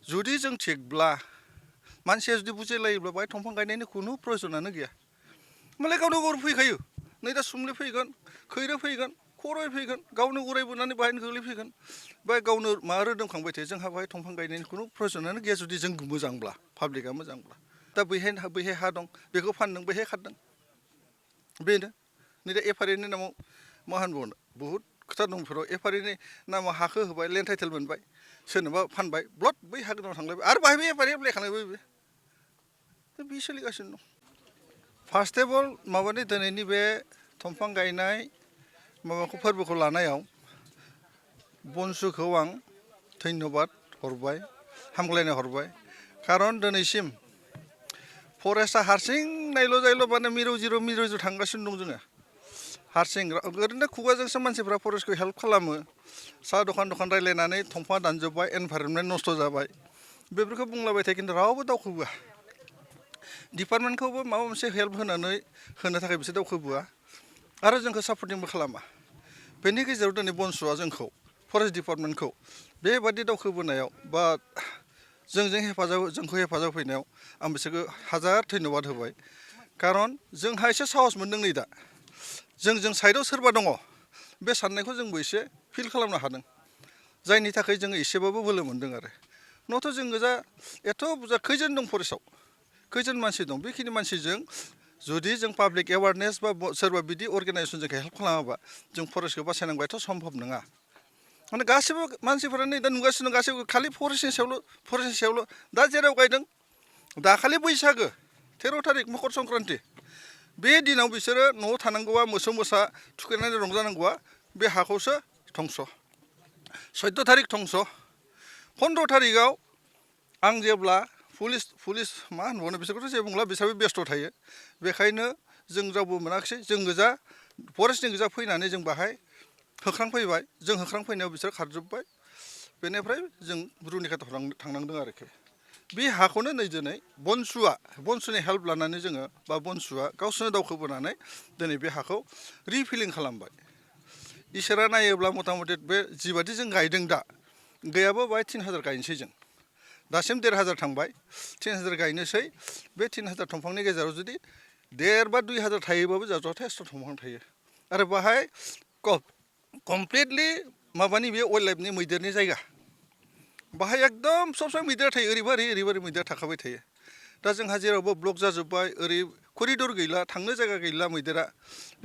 जुदि जों थिगब्ला मानसिया जुदि बुजिलायोब्ला बाहाय दंफां गायनायनि खुनु प्रयजनानो गैया मालाय गावनो गाव फैखायो नै दा सुमलि फैगोन खैरो फैगोन खराय फैगोन गावनो उरायबोनानै बाहायनो गोग्लैफैगोन बाय गावनो मा रोदोमखांबाय थायो जोंहा बाहाय दंफां गायनायनि खुनु प्रयजनानो गैया जुदि जों मोजांब्ला पाब्लिकआ मोजांब्ला दा बैहाय हा दं बेखौ फानदों बैहाय खारदों बेनो नै दा एफारेनि नामाव मा होनबावनो बहुद खोथा दं बेफोराव एफारेनि नामाव हाखौ होबाय लेन्ड टाइटेल मोनबाय सोरनोबा फानबाय ब्लड बै हा गोदानाव थांलायबाय आरो बाहाय एफारे एप्लाइ खालामबाय बे सोलिगासिनो दं फार्स्ट अफ अल माबानि दिनैनि बे दंफां गायनाय माबाखौ फोरबोखौ लानायाव बनसुखौ आं धन्यबाद हरबाय हामग्लायनाय हरबाय खारन दिनैसिम फरेस्टआ हारसिं नायल' जायल' माने मिरौ जिरौ थांगासिनो दं जोङो हारसिं ओरैनो खुगाजोंसो मानसिफ्रा फरेस्टखौ हेल्प खालामो साहा दखान रायलायनानै दंफां दानजोब्बाय एनभाइरनमेन्ट नस्थ' जाबाय बेफोरखौ बुंलाबाय थायो खिन्थु रावबो दावखोबोआ डिपार्टमेन्टखौबो माबा मोनसे हेल्प होनो थाखाय बिसोर दावखोबोआ आरो जोंखौ सापर्टिंबो खालामा बेनि गेजेराव दिनै बनसुआ जोंखौ फरेस्ट डिपार्टमेन्टखौ बेबादि दावखोबोनायाव बा जोंखौ हेफाजाब होनायाव आं बिसोरखौ हाजार धन्यबाद होबाय खारन जोंहा एसे साहस मोनदों नै दा जों साइडआव सोरबा दङ बे साननायखौ जोंबो एसे फिल खालामनो हादों जायनि थाखाय जोङो एसेबाबो बोलो मोनदों आरो न'थ' जों गोजा एथ' बुरजा खैजोन दं फरेस्टआव खैजोन मानसि दं बेखिनि मानसिजों जुदि जों पाब्लिक एवारनेस बा सोरबा बिदि अर्गेनाइजेसन जोंखौ हेल्प खालामाबा जों फरेस्टखौ बासायनांगौआथ' सम्भब नङा माने गासैबो मानसिफोरा नै दा नुगासिनो गासैबो खालि फरेस्टनि सायावल' दा जेराव गायदों दाखालि बैसागो 13 थारिख मकर संक्रान्ति बे दिनाव बिसोरो न'आव थानांगौआ मोसौ मोसा थुखैनानै रंजानांगौआ बे हाखौसो धंस' 14 थारिख धंस' 15 थारिखआव आं जेब्ला पुलिस मा होनबावनो बिसोरखौथ' जेबो बुंला बिसोरबो बेस्थ' थायो बेखायनो जों रावबो मोनाखिसै जों गोजा फरेस्टनि गोजा फैनानै जों बाहाय होख्रांफैबाय जों होख्रांफैनायाव बिसोर खारजोब्बाय बेनिफ्राय जों रुनिखाता थांनांदों आरोखि बे हाखौनो नै दिनै बनसुनि हेल्प लानानै जोङो बा बनसुआ गावसोरनो दावखोबोनानै दिनै बे हाखौ रिफिलिं खालामबाय इसोरा नायोब्ला मथा मथि बे जिबादि जों गायदों दा गैयाबो बाहाय 3000 गायनोसै जों दासिम 1500 थांबाय 3000 गायनोसै बे 3000 दंफांनि गेजेराव जुदि 1,500 बा 2000 थायोबाबो जोंहा जथेस्थ' दंफां थायो आरो बाहाय कमप्लिटलि माबानि बे वाइल्ड लाइफनि मैदेरनि जायगा बाहाय एकदम सब समय मैदेर थायो ओरैबा मैदेर थाखाबाय थायो दा जोंहा जेरावबो ब्लक जाजोब्बाय ओरै करिडर गैला थांनो जायगा गैला मैदेरा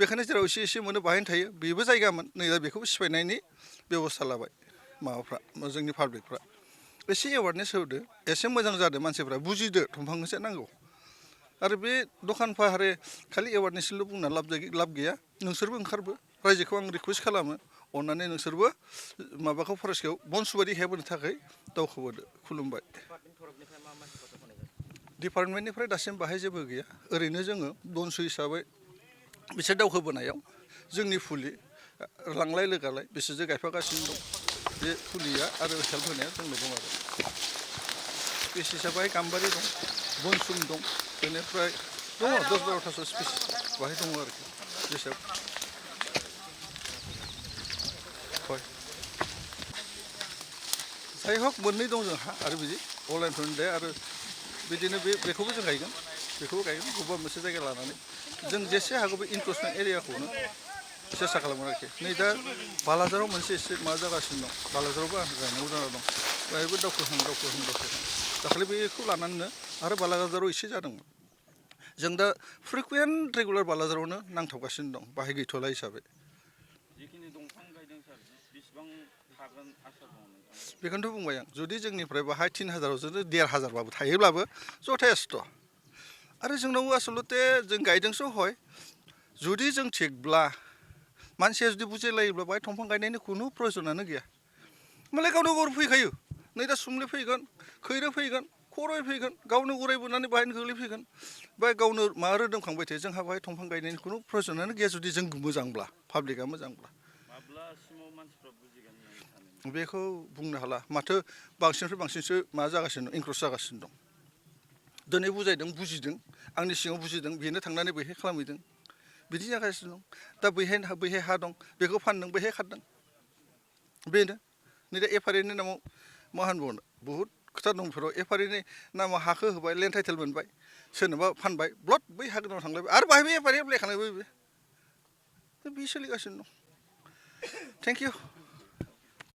बेखायनो जेराव एसे मोनो बाहायनो थायो बेबो जायगामोन नै दा बेखौबो सिफायनायनि बेब'स्था लाबाय माबाफ्रा जोंनि पाब्लिकफ्रा एसे एवारनेस होदो एसे मोजां जादों मानसिफ्रा बुजिदो दंफांखौसो नांगौ आरो बे दखान फाहारे खालि एवारनेसल' बुंना लाब गैया नोंसोरबो ओंखारबो रायजोखौ आं रिकुवेस्ट खालामो अन्नानै नोंसोरबो माबाखौ फरेस्टखौ बनसुबादि हेल्प होनो थाखाय दावखोबोदो खुलुमबाय डिपार्टमेन्टनिफ्राय दासिम बाहाय जेबो गैया ओरैनो जोङो बनसु हिसाबै बिसोर दावखोबोनायाव जोंनि फुलि लांलाय लोगालाय बिसोरजों गायफागासिनो दं बे फुलिया आरो हेल्प होनाया जोंनो दं आरो स्पिसिसा बाहाय गाम्बारि दं बनसुम दं बेनिफ्राय दङ 10-12थासो स्पिसिस बाहाय दङ आरोखि जेसाब हय जाय हक मोननै दं जोंहा आरो बिदि अनलाइन दे आरो बिदिनो बेखौबो जों गायगोन बबेबा मोनसे जायगा लानानै जों जेसे हागौ बे इनक्लुसमेन्ट एरियाखौनो सेस्था खालामगोन आरोखि नै दा बालाजाराव मोनसे एसे मा जागासिनो दं बालाजारावबो आं गायनांगौ जाना दं बेहायबो दावखोहां दाखालि बेखौ लानानैनो आरो बालाजाराव एसे जादोंमोन जों दा फ्रिकुवेन्ट रेगुलार बालाजारावनो नांथाबगासिनो दं बाहाय गैथ'ला हिसाबै बेखौनोथ' बुंबाय आं जुदि जोंनिफ्राय बाहाय 3000 जुदि 1500बाबो थायोब्लाबो जथेस्थ' आरो जोंनाव आसलथे जों गायदोंसो हय जुदि जों थिगब्ला मानसिया जुदि बुजिलायोब्ला बाहाय दंफां गायनायनि खुनु प्रयजनानो गैया मालाय गावनो गाव फैखायो नै दा सुमलि फैगोन खैरो फैगोन खराय फैगोन गावनो उरायबोनानै बाहायनो गोग्लैफैगोन बा गावनो मा रोदोमखांबाय थायो जोंहा बाहाय दंफां गायनायनि खुनु प्रयजनानो गैया जुदि जों मोजांब्ला पाब्लिकआ मोजांब्ला बेखौ बुंनो हाला माथो बांसिननिफ्राय बांसिनसो मा जागासिनो इनक्रुस जागासिनो दं दिनै बुजायदों बुजिदों आंनि सिगाङाव बुजिदों बेनो थांनानै बैहाय खालामहैदों बिदि जागासिनो दं दा बैहाय हा दं बेखौ फानदों बैहाय खारदों बेनो नै दा एफारेनि नामाव मा होनबावनो बहुद खोथा दं बेफोराव एफारिनि नामाव हाखौ होबाय लेन्ड टाइटेल मोनबाय सोरनोबा फानबाय ब्लड बै हा गोदानाव थांलायबाय आरो बाहायबो एफारि एप्लाइ खालामबाय बे सोलिगासिनो दं थेंक इउ